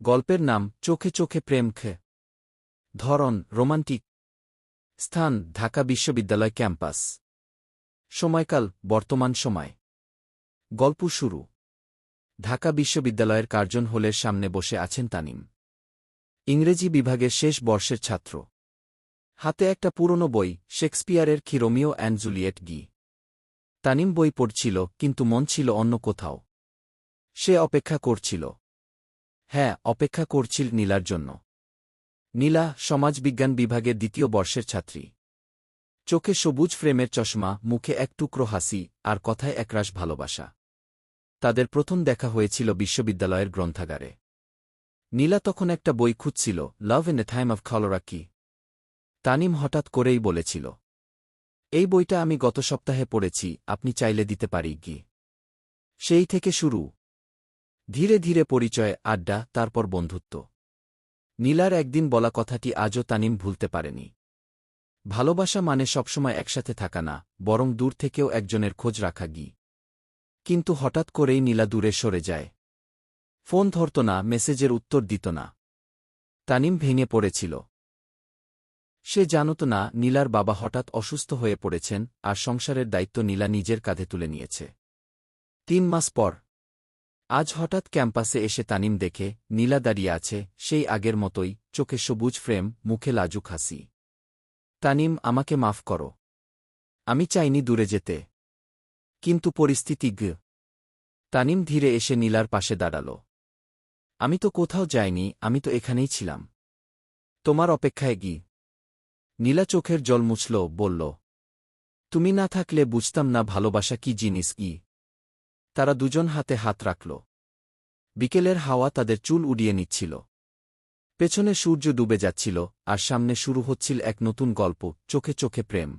গল্পের নাম চোখে চোখে প্রেম খে। ধরন রোমান্টিক। স্থান ঢাকা বিশ্ববিদ্যালয় ক্যাম্পাস। সময়কাল বর্তমান সময়। গল্প শুরু। ঢাকা বিশ্ববিদ্যালয়ের কার্জন হলের সামনে বসে আছেন তানিম। ইংরেজি বিভাগের শেষ বর্ষের ছাত্র। হাতে একটা পুরনো বই, শেক্সপিয়ারের কি রোমিও অ্যান্ড জুলিয়েট গি। তানিম বই পড়ছিল, কিন্তু মন ছিল অন্য কোথাও। সে অপেক্ষা করছিল। হ্যাঁ, অপেক্ষা করছিল নীলার জন্য। নীলা সমাজবিজ্ঞান বিভাগের দ্বিতীয় বর্ষের ছাত্রী। চোখে সবুজ ফ্রেমের চশমা, মুখে এক টুকরো হাসি, আর কথায় একরাশ ভালোবাসা। তাদের প্রথম দেখা হয়েছিল বিশ্ববিদ্যালয়ের গ্রন্থাগারে। নীলা তখন একটা বই খুঁজছিল, love in a time of cholera কি। তানিম হঠাৎ করেই বলেছিল, এই বইটা আমি গত সপ্তাহে পড়েছি, আপনি চাইলে দিতে পারি কি। সেই থেকে শুরু। ধীরে ধীরে পরিচয়, আড্ডা, তারপর বন্ধুত্ব। নীলার একদিন বলা কথাটি আজও তানিম ভুলতে পারেনি। ভালোবাসা মানে সবসময় একসাথে থাকা না, বরং দূর থেকেও একজনের খোঁজ রাখা গি। কিন্তু হঠাৎ করেই নীলা দূরে সরে যায়। ফোন ধরত না, মেসেজের উত্তর দিত না। তানিম ভেঙে পড়েছিল। সে জানত না নীলার বাবা হঠাৎ অসুস্থ হয়ে পড়েছেন, আর সংসারের দায়িত্ব নীলা নিজের কাঁধে তুলে নিয়েছে। 3 মাস পর আজ হঠাৎ ক্যাম্পাসে এসে তানিম দেখে নীলা দাঁড়িয়ে আছে, সেই আগের মতোই, চোখে সবুজ ফ্রেম, মুখে লাজুক হাসি। তানিম, আমাকে মাফ করো। আমি চাইনি দূরে যেতে। কিন্তু পরিস্থিতি গ। তানিম ধীরে এসে নীলার পাশে দাঁড়াল। আমি তো কোথাও যাইনি, আমি তো এখানেই ছিলাম। তোমার অপেক্ষায় গি। নীলা চোখের জল মুছল, বলল, তুমি না থাকলে বুঝতাম না ভালোবাসা কি জিনিস ই। তারা দুজন হাতে হাত রাখল। বিকেলের হাওয়া তাদের চুল উড়িয়ে নিচ্ছিল। পেছনে সূর্য ডুবে যাচ্ছিল, আর সামনে শুরু হচ্ছিল এক নতুন গল্প, চোখে চোখে প্রেম।